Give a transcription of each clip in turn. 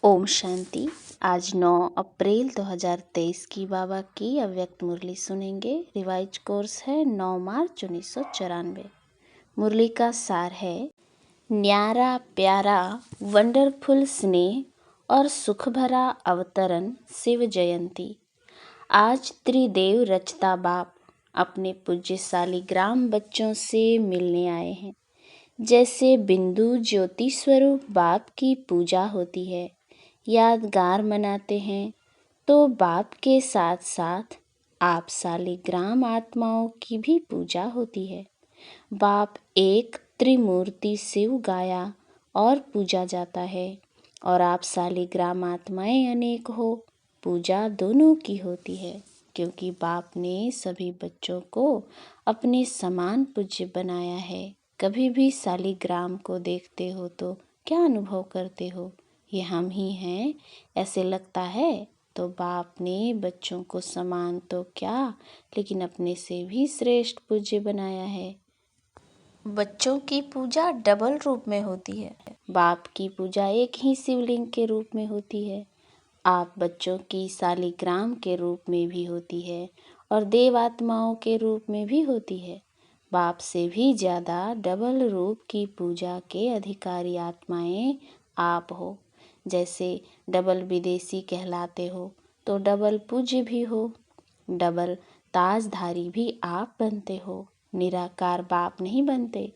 ओम शांति। आज 9 अप्रैल 2023 की बाबा की अव्यक्त मुरली सुनेंगे। रिवाइज कोर्स है 9 मार्च 1994। मुरली का सार है, न्यारा प्यारा वंडरफुल स्नेह और सुख भरा अवतरण शिव जयंती। आज त्रिदेव रचता बाप अपने पूज्य शालिग्राम बच्चों से मिलने आए हैं। जैसे बिंदु ज्योति स्वरूप बाप की पूजा होती है, यादगार मनाते हैं, तो बाप के साथ साथ आप शालिग्राम आत्माओं की भी पूजा होती है। बाप एक त्रिमूर्ति शिव गाया और पूजा जाता है, और आप शालिग्राम आत्माएं अनेक हो, पूजा दोनों की होती है, क्योंकि बाप ने सभी बच्चों को अपने समान पूज्य बनाया है। कभी भी शालिग्राम को देखते हो तो क्या अनुभव करते हो? ये हम ही हैं ऐसे लगता है? तो बाप ने बच्चों को समान तो क्या, लेकिन अपने से भी श्रेष्ठ पूज्य बनाया है। बच्चों की पूजा डबल रूप में होती है। बाप की पूजा एक ही शिवलिंग के रूप में होती है। आप बच्चों की शालिग्राम के रूप में भी होती है और देव आत्माओं के रूप में भी होती है। बाप से भी ज़्यादा डबल रूप की पूजा के अधिकारी आत्माएं आप हो। जैसे डबल विदेशी कहलाते हो, तो डबल पूज्य भी हो, डबल ताजधारी भी आप बनते हो, निराकार बाप नहीं बनते।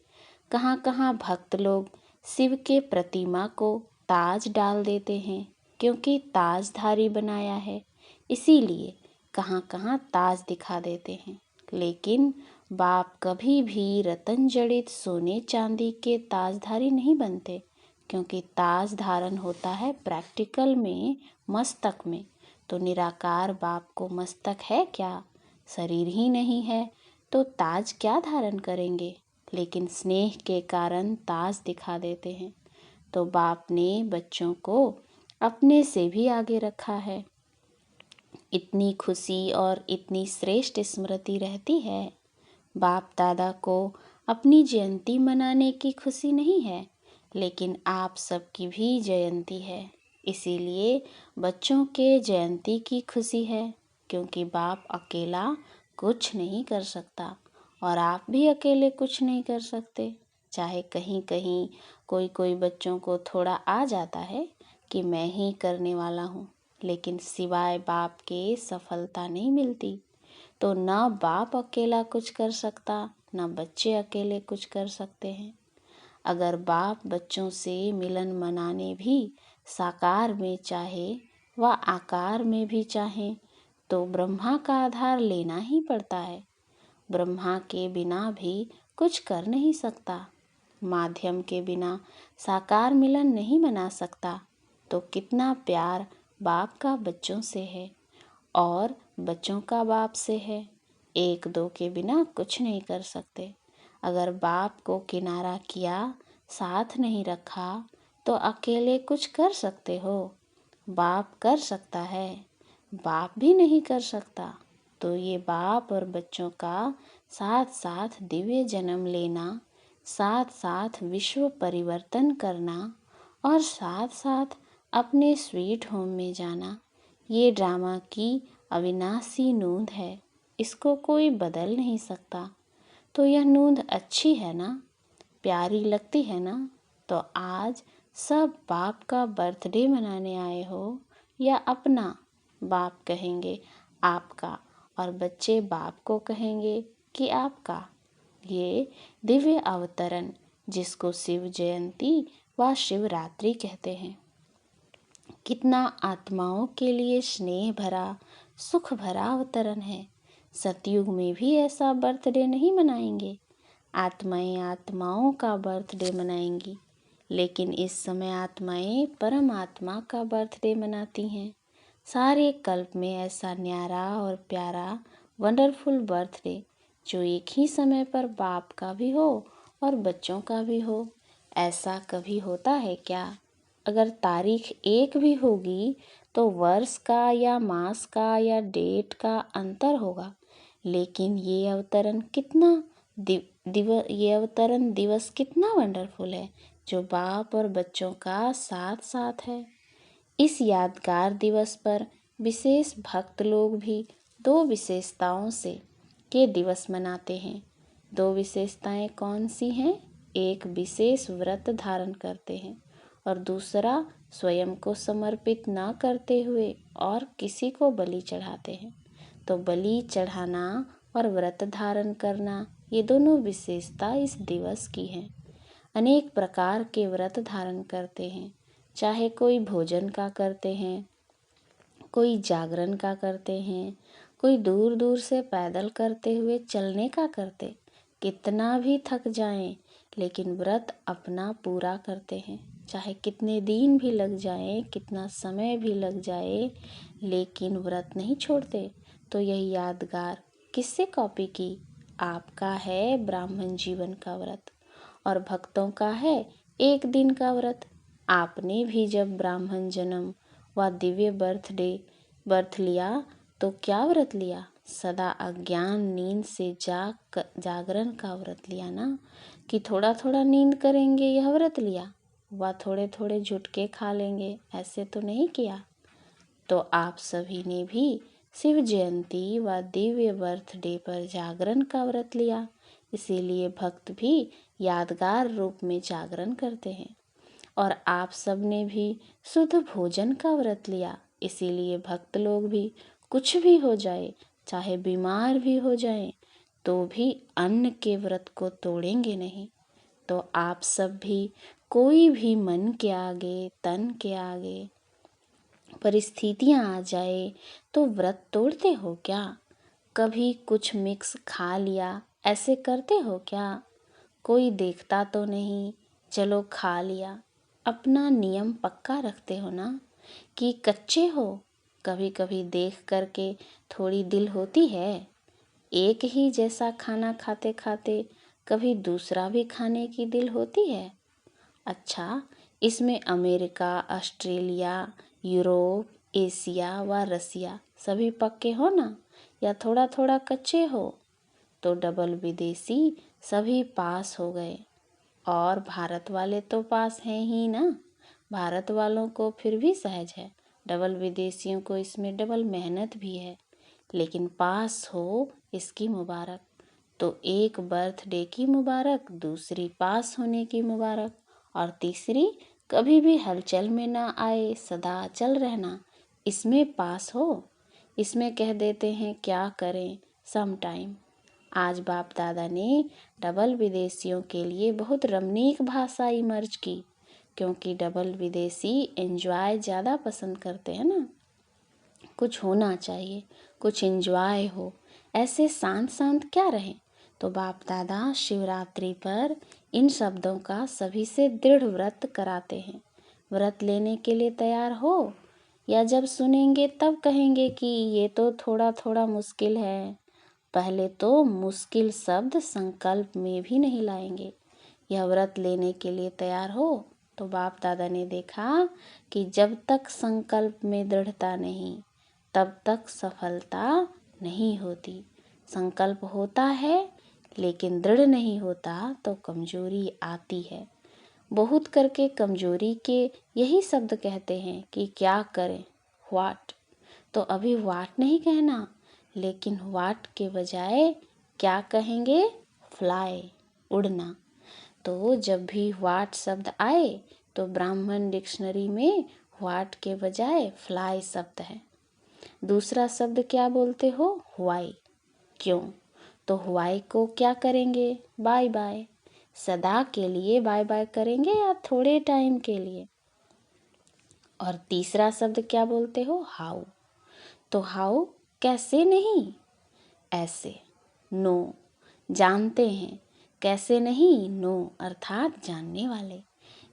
कहाँ कहाँ भक्त लोग शिव के प्रतिमा को ताज डाल देते हैं, क्योंकि ताजधारी बनाया है, इसीलिए कहाँ कहाँ ताज दिखा देते हैं। लेकिन बाप कभी भी रतन जड़ित सोने चांदी के ताजधारी नहीं बनते, क्योंकि ताज धारण होता है प्रैक्टिकल में, मस्तक में। तो निराकार बाप को मस्तक है क्या? शरीर ही नहीं है, तो ताज क्या धारण करेंगे? लेकिन स्नेह के कारण ताज दिखा देते हैं। तो बाप ने बच्चों को अपने से भी आगे रखा है। इतनी खुशी और इतनी श्रेष्ठ स्मृति रहती है। बाप दादा को अपनी जयंती मनाने की खुशी नहीं है, लेकिन आप सबकी भी जयंती है, इसीलिए बच्चों के जयंती की खुशी है। क्योंकि बाप अकेला कुछ नहीं कर सकता, और आप भी अकेले कुछ नहीं कर सकते। चाहे कहीं कहीं कोई बच्चों को थोड़ा आ जाता है कि मैं ही करने वाला हूँ, लेकिन सिवाय बाप के सफलता नहीं मिलती। तो ना बाप अकेला कुछ कर सकता, ना बच्चे अकेले कुछ कर सकते हैं। अगर बाप बच्चों से मिलन मनाने भी साकार में चाहे व आकार में भी चाहे, तो ब्रह्मा का आधार लेना ही पड़ता है। ब्रह्मा के बिना भी कुछ कर नहीं सकता। माध्यम के बिना साकार मिलन नहीं मना सकता। तो कितना प्यार बाप का बच्चों से है और बच्चों का बाप से है। एक दो के बिना कुछ नहीं कर सकते। अगर बाप को किनारा किया, साथ नहीं रखा, तो अकेले कुछ कर सकते हो? बाप कर सकता है, बाप भी नहीं कर सकता। तो ये बाप और बच्चों का साथ साथ दिव्य जन्म लेना, साथ साथ विश्व परिवर्तन करना और साथ साथ अपने स्वीट होम में जाना, ये ड्रामा की अविनाशी नूंद है। इसको कोई बदल नहीं सकता। तो यह नूंद अच्छी है ना, प्यारी लगती है ना? तो आज सब बाप का बर्थडे मनाने आए हो या अपना? बाप कहेंगे आपका, और बच्चे बाप को कहेंगे कि आपका। ये दिव्य अवतरण, जिसको शिव जयंती व शिवरात्रि कहते हैं, कितना आत्माओं के लिए स्नेह भरा, सुख भरा अवतरण है। सतयुग में भी ऐसा बर्थडे नहीं मनाएंगे। आत्माएं आत्माओं का बर्थडे मनाएंगी, लेकिन इस समय आत्माएं परमात्मा का बर्थडे मनाती हैं। सारे कल्प में ऐसा न्यारा और प्यारा वंडरफुल बर्थडे, जो एक ही समय पर बाप का भी हो और बच्चों का भी हो, ऐसा कभी होता है क्या? अगर तारीख एक भी होगी, तो वर्ष का या मास का या डेट का अंतर होगा। लेकिन ये अवतरण कितना ये अवतरण दिवस कितना वंडरफुल है, जो बाप और बच्चों का साथ साथ है। इस यादगार दिवस पर विशेष भक्त लोग भी दो विशेषताओं से के दिवस मनाते हैं। दो विशेषताएं कौन सी हैं? एक विशेष व्रत धारण करते हैं और दूसरा स्वयं को समर्पित न करते हुए और किसी को बलि चढ़ाते हैं। तो बलि चढ़ाना और व्रत धारण करना, ये दोनों विशेषता इस दिवस की हैं। अनेक प्रकार के व्रत धारण करते हैं, चाहे कोई भोजन का करते हैं, कोई जागरण का करते हैं, कोई दूर दूर से पैदल करते हुए चलने का करते। कितना भी थक जाएं, लेकिन व्रत अपना पूरा करते हैं। चाहे कितने दिन भी लग जाएं, कितना समय भी लग जाए, लेकिन व्रत नहीं छोड़ते। तो यह यादगार किससे कॉपी की? आपका है ब्राह्मण जीवन का व्रत और भक्तों का है एक दिन का व्रत। आपने भी जब ब्राह्मण जन्म व दिव्य बर्थ लिया तो क्या व्रत लिया? सदा अज्ञान नींद से जागरण का व्रत लिया ना, कि थोड़ा थोड़ा नींद करेंगे यह व्रत लिया, व थोड़े थोड़े झुटके खा लेंगे, ऐसे तो नहीं किया। तो आप सभी ने भी शिव जयंती व दिव्य बर्थडे पर जागरण का व्रत लिया, इसीलिए भक्त भी यादगार रूप में जागरण करते हैं। और आप सब ने भी शुद्ध भोजन का व्रत लिया, इसीलिए भक्त लोग भी कुछ भी हो जाए, चाहे बीमार भी हो जाए, तो भी अन्न के व्रत को तोड़ेंगे नहीं। तो आप सब भी कोई भी मन के आगे, तन के आगे परिस्थितियां आ जाए तो व्रत तोड़ते हो क्या? कभी कुछ मिक्स खा लिया, ऐसे करते हो क्या? कोई देखता तो नहीं, चलो खा लिया। अपना नियम पक्का रखते हो ना, कि कच्चे हो? कभी कभी देख करके थोड़ी दिल होती है। एक ही जैसा खाना खाते खाते कभी दूसरा भी खाने की दिल होती है। अच्छा, इसमें अमेरिका, ऑस्ट्रेलिया, यूरोप, एशिया व रसिया सभी पक्के हो ना, या थोड़ा थोड़ा कच्चे हो? तो डबल विदेशी सभी पास हो गए, और भारत वाले तो पास हैं ही ना। भारत वालों को फिर भी सहज है, डबल विदेशियों को इसमें डबल मेहनत भी है, लेकिन पास हो इसकी मुबारक। तो एक बर्थडे की मुबारक, दूसरी पास होने की मुबारक, और तीसरी कभी भी हलचल में ना आए, सदा चल रहना, इसमें पास हो। इसमें कह देते हैं क्या करें सम टाइम। आज बाप दादा ने डबल विदेशियों के लिए बहुत रमणीक भाषा इमर्ज की, क्योंकि डबल विदेशी एंजॉय ज़्यादा पसंद करते हैं ना। कुछ होना चाहिए, कुछ एंजॉय हो, ऐसे शांत शांत क्या रहें। तो बाप दादा शिवरात्रि पर इन शब्दों का सभी से दृढ़ व्रत कराते हैं। व्रत लेने के लिए तैयार हो, या जब सुनेंगे तब कहेंगे कि ये तो थोड़ा थोड़ा मुश्किल है? पहले तो मुश्किल शब्द संकल्प में भी नहीं लाएंगे। यह व्रत लेने के लिए तैयार हो। तो बाप दादा ने देखा कि जब तक संकल्प में दृढ़ता नहीं, तब तक सफलता नहीं होती। संकल्प होता है लेकिन दृढ़ नहीं होता तो कमजोरी आती है। बहुत करके कमजोरी के यही शब्द कहते हैं कि क्या करें, व्हाट। तो अभी व्हाट नहीं कहना, लेकिन व्हाट के बजाय क्या कहेंगे? फ्लाई, उड़ना। तो जब भी व्हाट शब्द आए तो ब्राह्मण डिक्शनरी में व्हाट के बजाय फ्लाई शब्द है। दूसरा शब्द क्या बोलते हो? व्हाई। क्यों? तो व्हाई को क्या करेंगे? Bye bye. सदा के लिए बाय बाय करेंगे या थोड़े टाइम के लिए? और तीसरा शब्द क्या बोलते हो? हाउ। तो हाउ कैसे नहीं, ऐसे। नो, जानते हैं, कैसे नहीं, नो अर्थात जानने वाले।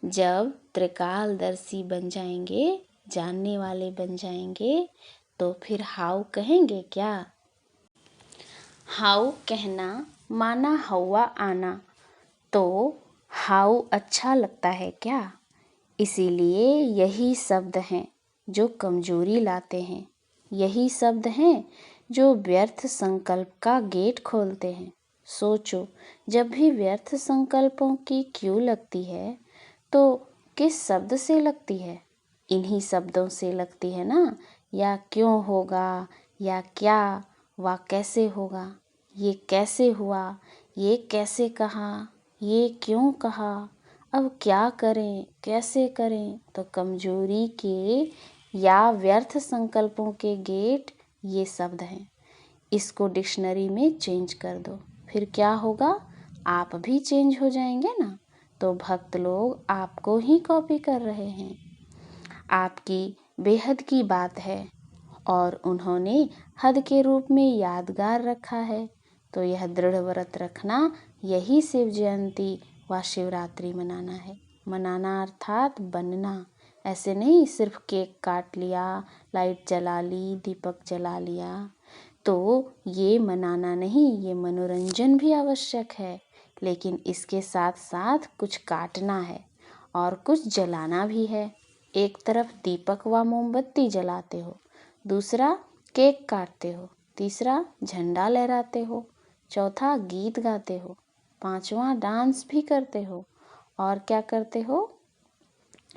जब त्रिकालदर्शी बन जाएंगे, जानने वाले बन जाएंगे, तो फिर हाउ कहेंगे क्या? हाउ कहना माना हवा आना, तो हाउ अच्छा लगता है क्या? इसीलिए यही शब्द हैं जो कमजोरी लाते हैं, यही शब्द हैं जो व्यर्थ संकल्प का गेट खोलते हैं। सोचो, जब भी व्यर्थ संकल्पों की क्यू लगती है तो किस शब्द से लगती है? इन्हीं शब्दों से लगती है ना, या क्यों होगा, या क्या, वा कैसे होगा, ये कैसे हुआ, ये कैसे कहा, ये क्यों कहा, अब क्या करें, कैसे करें। तो कमजोरी के या व्यर्थ संकल्पों के गेट ये शब्द हैं। इसको डिक्शनरी में चेंज कर दो, फिर क्या होगा, आप भी चेंज हो जाएंगे ना। तो भक्त लोग आपको ही कॉपी कर रहे हैं। आपकी बेहद की बात है और उन्होंने हद के रूप में यादगार रखा है। तो यह दृढ़ व्रत रखना, यही शिव जयंती व शिवरात्रि मनाना है। मनाना अर्थात बनना, ऐसे नहीं सिर्फ केक काट लिया, लाइट जला ली, दीपक जला लिया। तो ये मनाना नहीं, ये मनोरंजन भी आवश्यक है, लेकिन इसके साथ साथ कुछ काटना है और कुछ जलाना भी है। एक तरफ दीपक व मोमबत्ती जलाते हो, दूसरा केक काटते हो, तीसरा झंडा लहराते हो, चौथा गीत गाते हो, पांचवा डांस भी करते हो, और क्या करते हो,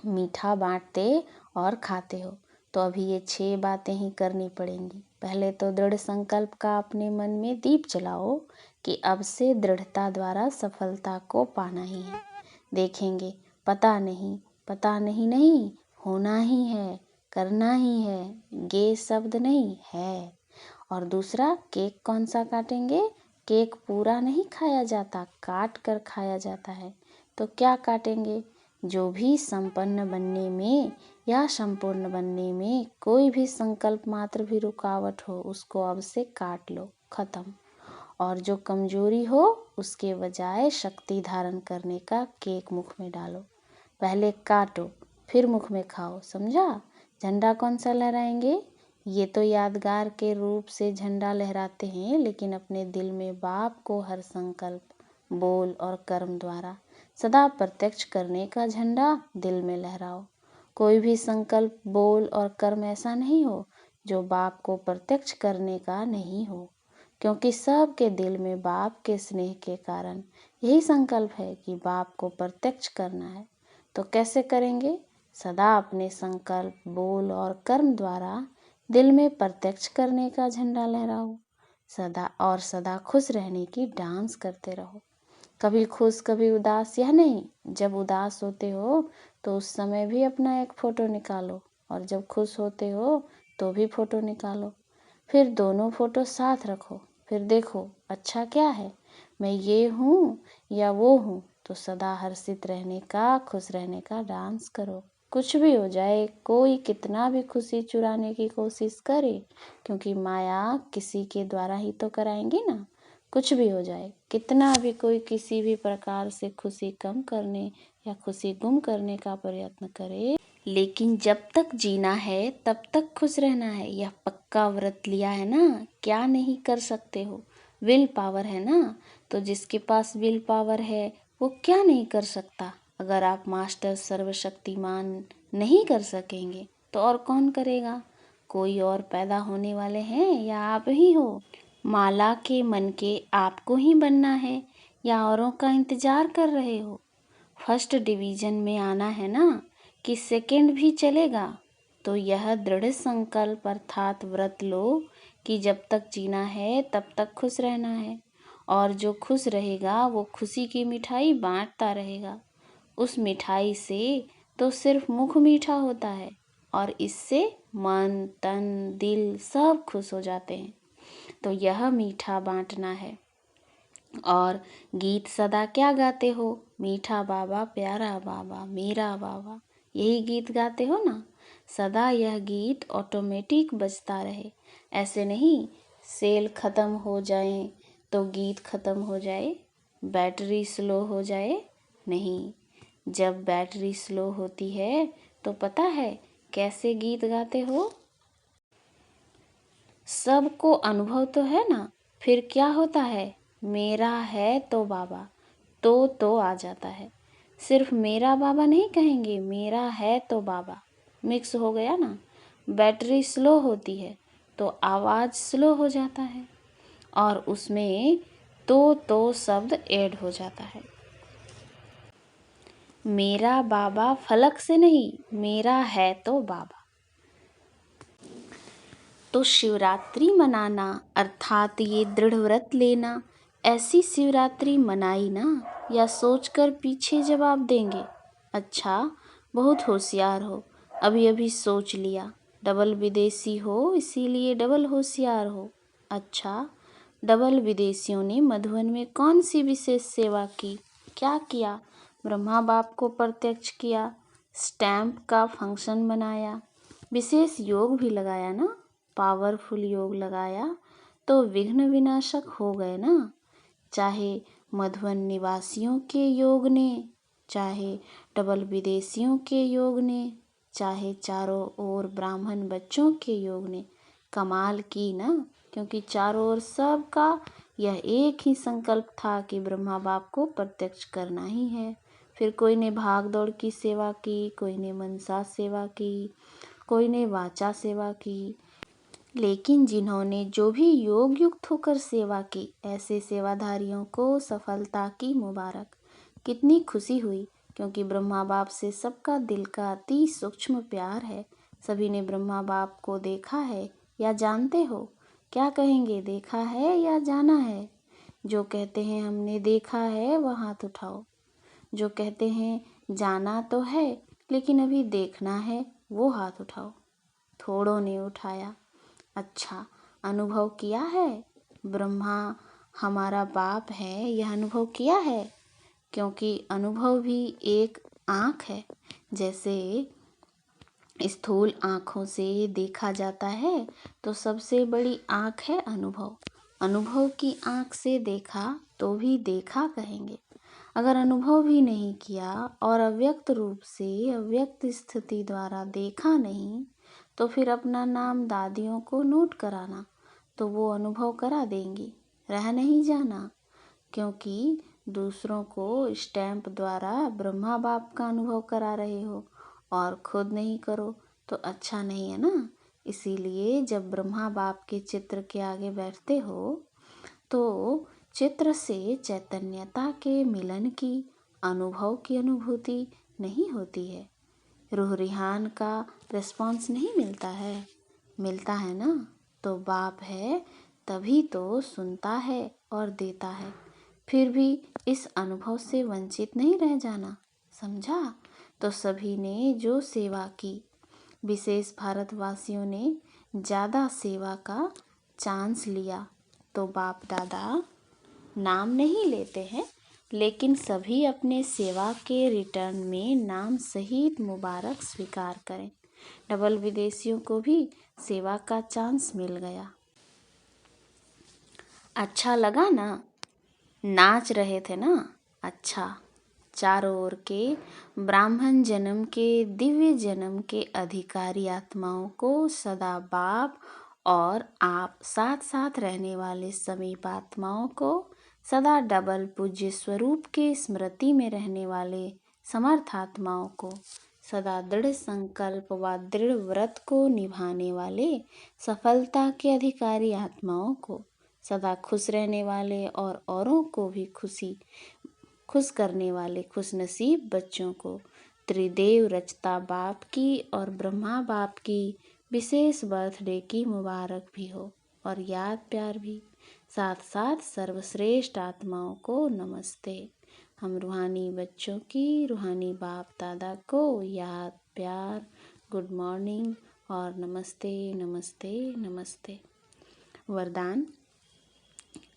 मीठा बांटते और खाते हो। तो अभी ये 6 बातें ही करनी पड़ेंगी। पहले तो दृढ़ संकल्प का अपने मन में दीप जलाओ कि अब से दृढ़ता द्वारा सफलता को पाना ही है। देखेंगे, पता नहीं, पता नहीं नहीं, होना ही है, करना ही है, गे शब्द नहीं है। और दूसरा, केक कौन सा काटेंगे, केक पूरा नहीं खाया जाता, काट कर खाया जाता है। तो क्या काटेंगे, जो भी संपन्न बनने में या संपूर्ण बनने में कोई भी संकल्प मात्र भी रुकावट हो, उसको अब से काट लो, खत्म। और जो कमजोरी हो, उसके बजाय शक्ति धारण करने का केक मुख में डालो। पहले काटो, फिर मुख में खाओ, समझा। झंडा कौन सा लहराएंगे, ये तो यादगार के रूप से झंडा लहराते हैं, लेकिन अपने दिल में बाप को हर संकल्प, बोल और कर्म द्वारा सदा प्रत्यक्ष करने का झंडा दिल में लहराओ। कोई भी संकल्प, बोल और कर्म ऐसा नहीं हो जो बाप को प्रत्यक्ष करने का नहीं हो, क्योंकि सबके दिल में बाप के स्नेह के कारण यही संकल्प है कि बाप को प्रत्यक्ष करना है। तो कैसे करेंगे, सदा अपने संकल्प, बोल और कर्म द्वारा दिल में प्रत्यक्ष करने का झंडा लहराओ। सदा खुश रहने की डांस करते रहो। कभी खुश कभी उदास, यह नहीं, जब उदास होते हो तो उस समय भी अपना एक फोटो निकालो, और जब खुश होते हो तो भी फोटो निकालो। फिर दोनों फोटो साथ रखो, फिर देखो अच्छा क्या है, मैं ये हूँ या वो हूँ। तो सदा हर्षित रहने का, खुश रहने का डांस करो। कुछ भी हो जाए, कोई कितना भी खुशी चुराने की कोशिश करे, क्योंकि माया किसी के द्वारा ही तो कराएंगी ना। कुछ भी हो जाए, कितना भी कोई किसी भी प्रकार से खुशी कम करने या खुशी गुम करने का प्रयत्न करे, लेकिन जब तक जीना है तब तक खुश रहना है। यह पक्का व्रत लिया है ना, क्या नहीं कर सकते हो। विल पावर है ना, तो जिसके पास विल पावर है वो क्या नहीं कर सकता। अगर आप मास्टर सर्वशक्तिमान नहीं कर सकेंगे तो और कौन करेगा। कोई और पैदा होने वाले हैं या आप ही हो। माला के मन के आपको ही बनना है या औरों का इंतजार कर रहे हो। फर्स्ट डिवीजन में आना है ना, कि सेकंड भी चलेगा। तो यह दृढ़ संकल्प अर्थात व्रत लो कि जब तक जीना है तब तक खुश रहना है, और जो खुश रहेगा वो खुशी की मिठाई बांटता रहेगा। उस मिठाई से तो सिर्फ मुख मीठा होता है, और इससे मन, तन, दिल सब खुश हो जाते हैं। तो यह मीठा बांटना है। और गीत सदा क्या गाते हो, मीठा बाबा, प्यारा बाबा, मेरा बाबा, यही गीत गाते हो ना। सदा यह गीत ऑटोमेटिक बजता रहे। ऐसे नहीं सेल ख़त्म हो जाए तो गीत ख़त्म हो जाए, बैटरी स्लो हो जाए, नहीं। जब बैटरी स्लो होती है तो पता है कैसे गीत गाते हो, सबको अनुभव तो है ना। फिर क्या होता है, मेरा है तो बाबा, तो आ जाता है। सिर्फ मेरा बाबा नहीं कहेंगे, मेरा है तो बाबा, मिक्स हो गया ना। बैटरी स्लो होती है तो आवाज़ स्लो हो जाता है, और उसमें तो शब्द ऐड हो जाता है। मेरा बाबा फलक से नहीं, मेरा है तो बाबा। तो शिवरात्रि मनाना अर्थात ये दृढ़ व्रत लेना, ऐसी शिवरात्रि मनाई ना, या सोचकर पीछे जवाब देंगे, अच्छा बहुत होशियार हो, अभी अभी सोच लिया, डबल विदेशी हो इसीलिए डबल होशियार हो। अच्छा, डबल विदेशियों ने मधुबन में कौन सी विशेष सेवा की, क्या किया? ब्रह्मा बाप को प्रत्यक्ष किया, स्टैम्प का फंक्शन बनाया, विशेष योग भी लगाया ना, पावरफुल योग लगाया, तो विघ्न विनाशक हो गए ना। चाहे मधुबन निवासियों के योग ने, चाहे डबल विदेशियों के योग ने, चाहे चारों ओर ब्राह्मण बच्चों के योग ने कमाल की ना, क्योंकि चारों ओर सबका यह एक ही संकल्प था कि ब्रह्मा बाप को प्रत्यक्ष करना ही है। फिर कोई ने भाग दौड़ की सेवा की, कोई ने मनसा सेवा की, कोई ने वाचा सेवा की, लेकिन जिन्होंने जो भी योग युक्त होकर सेवा की, ऐसे सेवाधारियों को सफलता की मुबारक। कितनी खुशी हुई, क्योंकि ब्रह्मा बाप से सबका दिल का अति सूक्ष्म प्यार है। सभी ने ब्रह्मा बाप को देखा है या जानते हो? क्या कहेंगे, देखा है या जाना है? जो कहते हैं हमने देखा है वह हाथ उठाओ। जो कहते हैं जाना तो है लेकिन अभी देखना है, वो हाथ उठाओ। थोड़ों ने उठाया। अच्छा, अनुभव किया है ब्रह्मा हमारा बाप है, यह अनुभव किया है? क्योंकि अनुभव भी एक आँख है। जैसे स्थूल आँखों से देखा जाता है, तो सबसे बड़ी आँख है अनुभव। अनुभव की आँख से देखा तो भी देखा कहेंगे। अगर अनुभव भी नहीं किया और अव्यक्त रूप से अव्यक्त स्थिति द्वारा देखा नहीं, तो फिर अपना नाम दादियों को नोट कराना, तो वो अनुभव करा देंगी, रह नहीं जाना। क्योंकि दूसरों को स्टैंप द्वारा ब्रह्मा बाप का अनुभव करा रहे हो और खुद नहीं करो तो अच्छा नहीं है ना। इसीलिए जब ब्रह्मा बाप के चित्र के आगे बैठते हो तो चित्र से चैतन्यता के मिलन की, अनुभव की अनुभूति नहीं होती है। रूह रिहान का रिस्पॉन्स नहीं मिलता है, मिलता है ना। तो बाप है तभी तो सुनता है और देता है। फिर भी इस अनुभव से वंचित नहीं रह जाना, समझा? तो सभी ने जो सेवा की, विशेष भारतवासियों ने ज़्यादा सेवा का चांस लिया, तो बाप दादा नाम नहीं लेते हैं, लेकिन सभी अपने सेवा के रिटर्न में नाम सहित मुबारक स्वीकार करें। डबल विदेशियों को भी सेवा का चांस मिल गया। अच्छा लगा ना? नाच रहे थे ना? अच्छा, चारों ओर के ब्राह्मण जन्म के, दिव्य जन्म के अधिकारी आत्माओं को सदा बाप और आप साथ साथ रहने वाले समीप आत्माओं को सदा डबल पूज्य स्वरूप के स्मृति में रहने वाले समर्थ आत्माओं को सदा दृढ़ संकल्प व दृढ़ व्रत को निभाने वाले सफलता के अधिकारी आत्माओं को सदा खुश रहने वाले और औरों को भी खुश करने वाले खुशनसीब बच्चों को त्रिदेव रचता बाप की और ब्रह्मा बाप की विशेष बर्थडे की मुबारक भी हो, और याद प्यार भी। साथ साथ सर्वश्रेष्ठ आत्माओं को नमस्ते। हम रूहानी बच्चों की रूहानी बाप दादा को याद प्यार, गुड मॉर्निंग और नमस्ते नमस्ते नमस्ते। वरदान: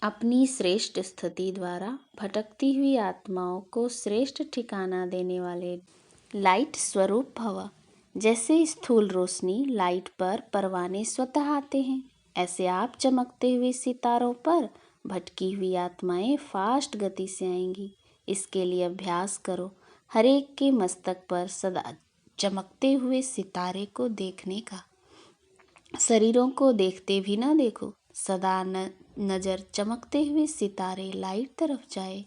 अपनी श्रेष्ठ स्थिति द्वारा भटकती हुई आत्माओं को श्रेष्ठ ठिकाना देने वाले लाइट स्वरूप भव। जैसे स्थूल रोशनी लाइट पर परवाने स्वतः आते हैं, ऐसे आप चमकते हुए सितारों पर भटकी हुई आत्माएं फास्ट गति से आएंगी। इसके लिए अभ्यास करो, हर एक के मस्तक पर सदा चमकते हुए सितारे को देखने का। शरीरों को देखते भी ना देखो, सदा नज़र चमकते हुए सितारे लाइट तरफ जाए।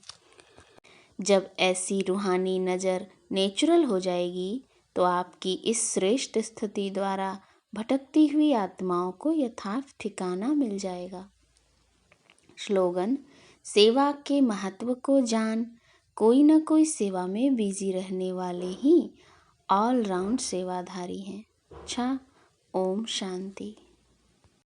जब ऐसी रूहानी नज़र नेचुरल हो जाएगी तो आपकी इस श्रेष्ठ स्थिति द्वारा भटकती हुई आत्माओं को यथार्थ ठिकाना मिल जाएगा। स्लोगन: सेवा के महत्व को जान, कोई ना कोई सेवा में बिजी रहने वाले ही ऑल राउंड सेवाधारी हैं। अच्छा, ओम शांति।